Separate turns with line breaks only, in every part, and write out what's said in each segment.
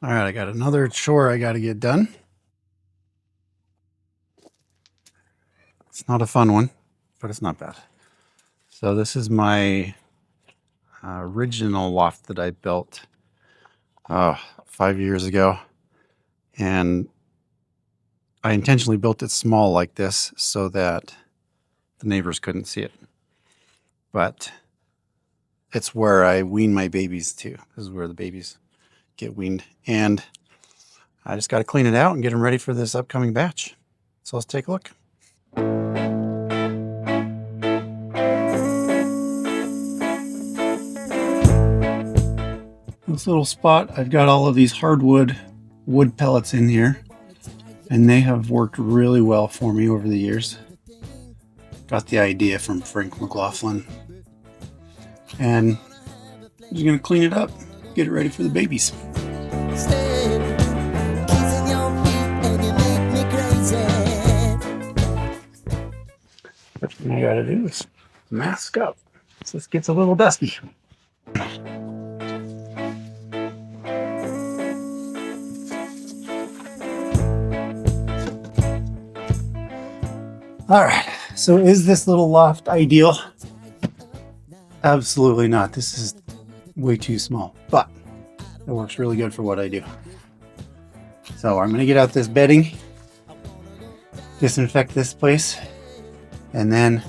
All right, I got another chore I got to get done. It's not a fun one, but it's not bad. So this is my original loft that I built 5 years ago. And I intentionally built it small like this so that the neighbors couldn't see it. But it's where I wean my babies too. This is where the babies get weaned. And I just got to clean it out and get them ready for this upcoming batch. So let's take a look. This little spot, I've got all of these hardwood wood pellets in here, and they have worked really well for me over the years. Got the idea from Frank McLaughlin. And I'm just going to clean it up, get it ready for the babies. What you gotta do is mask up so this gets a little dusty. All right, so is this little loft ideal? Absolutely not. This is way too small, but it works really good for what I do. So I'm gonna get out this bedding, disinfect this place, and then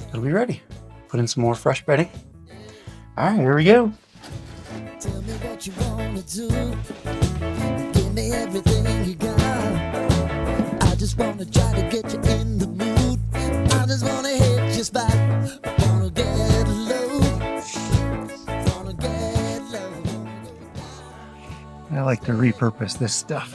it'll be ready. Put in some more fresh bedding. All right, here we go. Tell me what you wanna do. Give me everything you got. I just wanna try to get you in the mood. I just wanna hit your spot. I wanna get low. Wanna get low. I like to repurpose this stuff.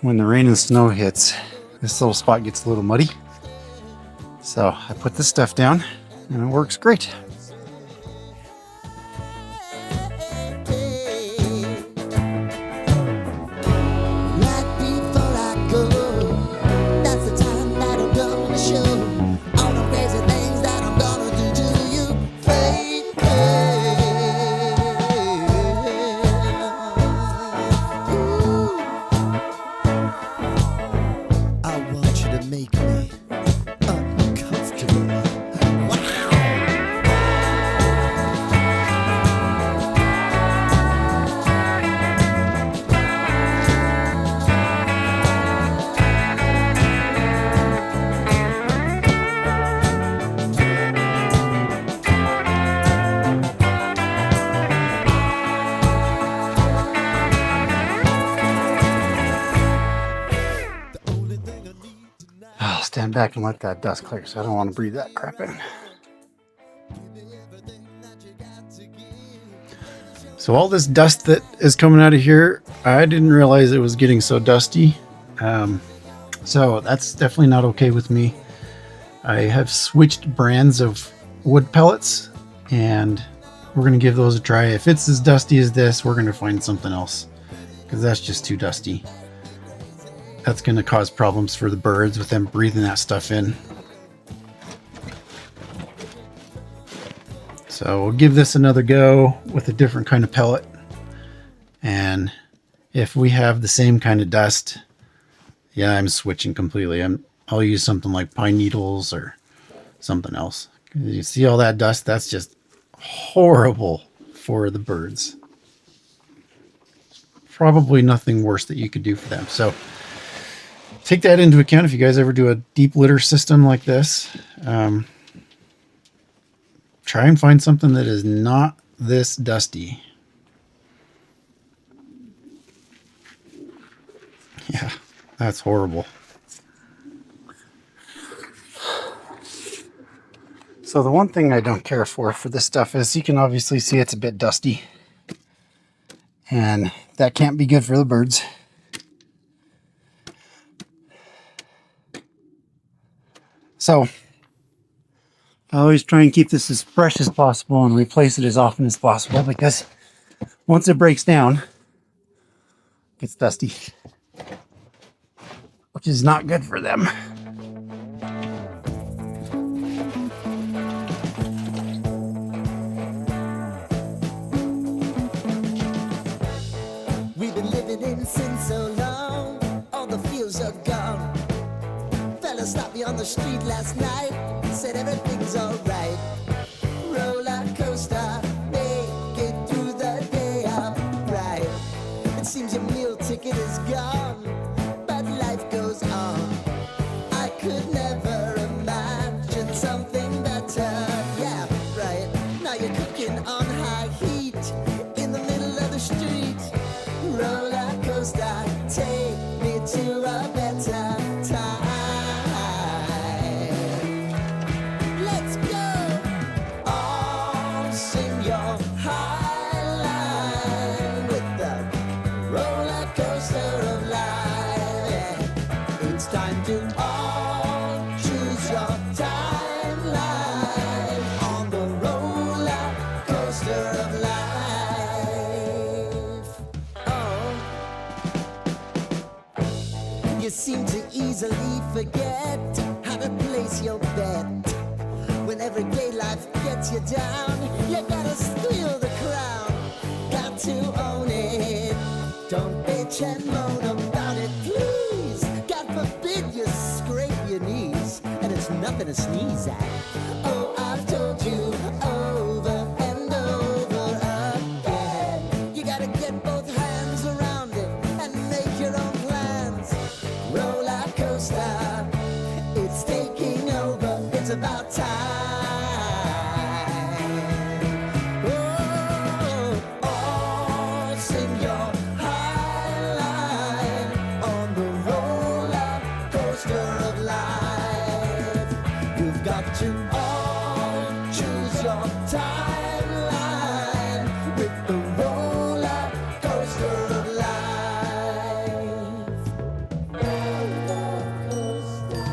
When the rain and snow hits, this little spot gets a little muddy. So I put this stuff down and it works great. I'll stand back and let that dust clear, so I don't want to breathe that crap in. So all this dust that is coming out of here, I didn't realize it was getting so dusty. So that's definitely not okay with me. I have switched brands of wood pellets, and we're going to give those a try. If it's as dusty as this, we're going to find something else, because that's just too dusty. That's going to cause problems for the birds with them breathing that stuff in. So we'll give this another go with a different kind of pellet. And if we have the same kind of dust, yeah, I'm switching completely. I'll use something like pine needles or something else. You see all that dust? That's just horrible for the birds. Probably nothing worse that you could do for them. So take that into account if you guys ever do a deep litter system like this. Try and find something that is not this dusty. Yeah, that's horrible. So the one thing I don't care for this stuff is you can obviously see it's a bit dusty. And that can't be good for the birds. So I always try and keep this as fresh as possible and replace it as often as possible, because once it breaks down, it gets dusty, which is not good for them.
the street last night, said everything's alright. Roller coaster, make it through the day upright. It seems your meal ticket is gone, but life goes on. I could never imagine something better. Yeah, right. Now you're cooking on high heat in the middle of the street. Roller coaster, take me to a better time. Let's go. All sing your high line with the roller coaster of life. Yeah. It's time to all choose your timeline on the roller coaster of life. Oh, you seem to easily forget how to place your bet. When everyday life gets you down, you gotta steal the crown. Got to own it. Don't bitch and moan about it, please. God forbid you scrape your knees, and it's nothing to sneeze at. Oh, I've told you over and over again. You gotta get both hands around it and make your own plans. Roller coaster, it's taking over. It's about time. Oh, sing your high line on the roller coaster of life. You've got to all choose your timeline with the roller coaster of life. Roller coaster.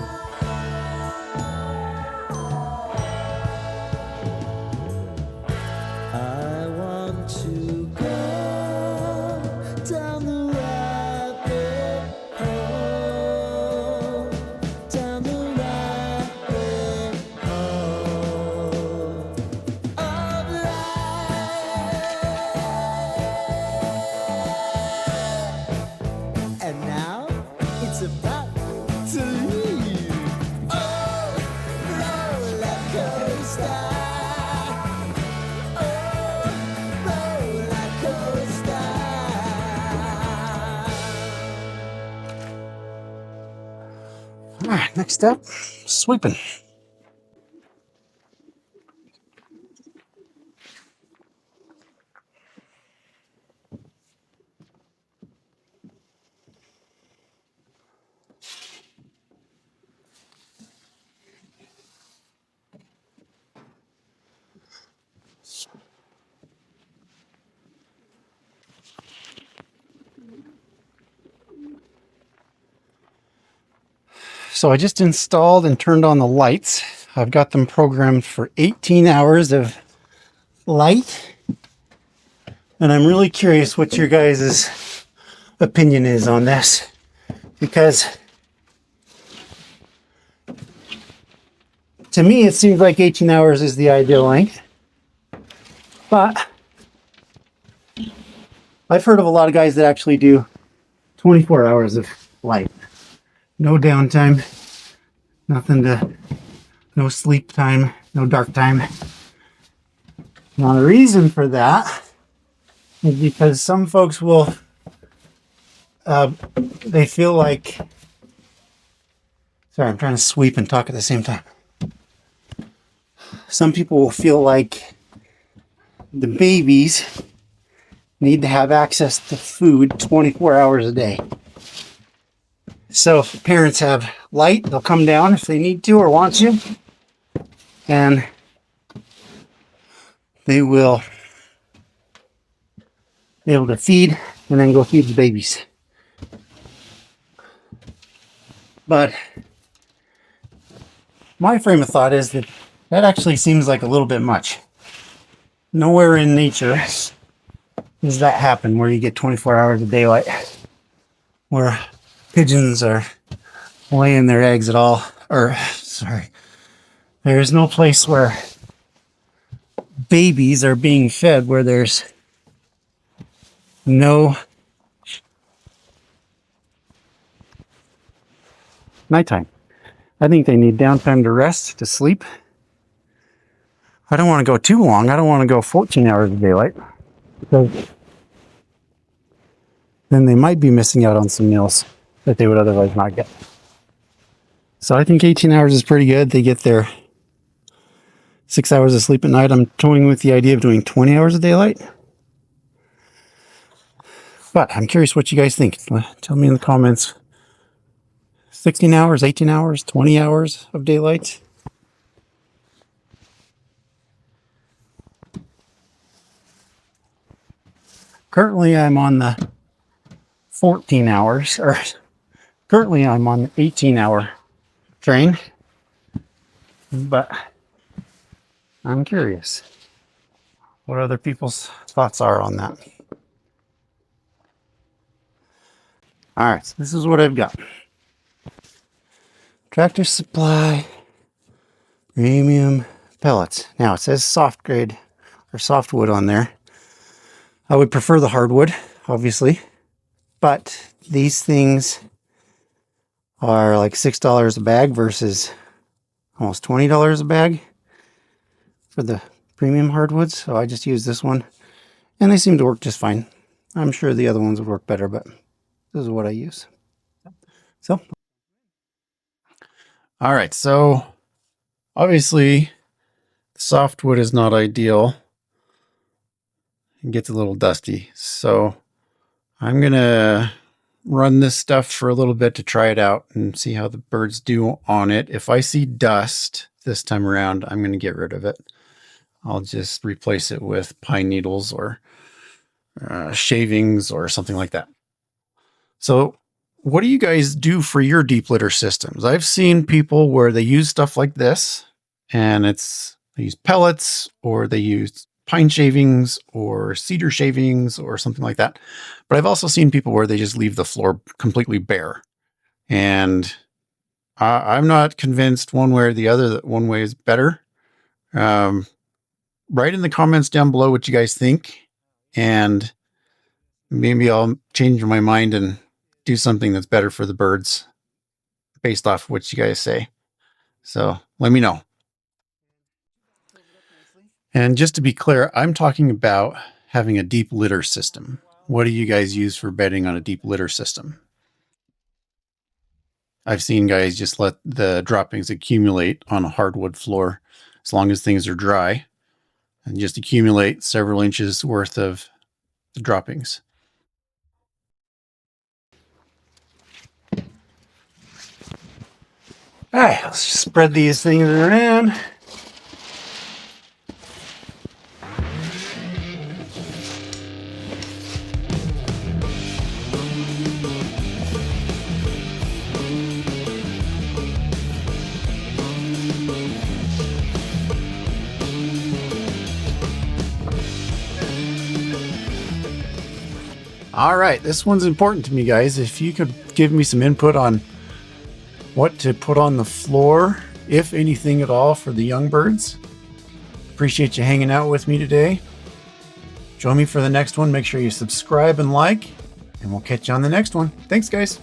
I want to go down the rabbit hole, down the rabbit hole of life. And now it's about to leave. Oh, roller coaster.
All right, next up, sweeping. So I just installed and turned on the lights. I've got them programmed for 18 hours of light. And I'm really curious what your guys' opinion is on this. Because to me, it seems like 18 hours is the ideal length. But I've heard of a lot of guys that actually do 24 hours of light. No downtime, no sleep time, no dark time. Now the reason for that is because some folks will, they feel like, sorry, I'm trying to sweep and talk at the same time. Some people will feel like the babies need to have access to food 24 hours a day. So if parents have light, they'll come down if they need to or want to, and they will be able to feed and then go feed the babies. But my frame of thought is that actually seems like a little bit much. Nowhere in nature does that happen where you get 24 hours of daylight, where pigeons are laying their eggs at all. Or, sorry, there is no place where babies are being fed where there's no nighttime. I think they need downtime to rest, to sleep. I don't want to go too long. I don't want to go 14 hours of daylight, because then they might be missing out on some meals that they would otherwise not get. So I think 18 hours is pretty good. They get their 6 hours of sleep at night. I'm toying with the idea of doing 20 hours of daylight. But I'm curious what you guys think. Tell me in the comments. 16 hours, 18 hours, 20 hours of daylight. Currently, I'm on the 14 hours, or currently I'm on the 18-hour train. But I'm curious what other people's thoughts are on that. All right, so this is what I've got. Tractor Supply premium pellets. Now it says soft grade or softwood on there. I would prefer the hardwood, obviously, but these things are like $6 a bag versus almost $20 a bag for the premium hardwoods. So I just use this one, and they seem to work just fine. I'm sure the other ones would work better, but this is what I use. So, all right. So obviously, softwood is not ideal. It gets a little dusty. So I'm going to run this stuff for a little bit to try it out and see how the birds do on it. If I see dust this time around, I'm going to get rid of it. I'll just replace it with pine needles or shavings or something like that. So what do you guys do for your deep litter systems? I've seen people where they use stuff like this, and they use pellets, or they use pine shavings or cedar shavings or something like that. But I've also seen people where they just leave the floor completely bare. And I'm not convinced one way or the other that one way is better. Write in the comments down below what you guys think, and maybe I'll change my mind and do something that's better for the birds based off of what you guys say. So let me know. And just to be clear, I'm talking about having a deep litter system. What do you guys use for bedding on a deep litter system? I've seen guys just let the droppings accumulate on a hardwood floor as long as things are dry, and just accumulate several inches worth of the droppings. All right, let's spread these things around. All right, this one's important to me, guys. If you could give me some input on what to put on the floor, if anything at all, for the young birds. Appreciate you hanging out with me today. Join me for the next one. Make sure you subscribe and like, and we'll catch you on the next one. Thanks, guys.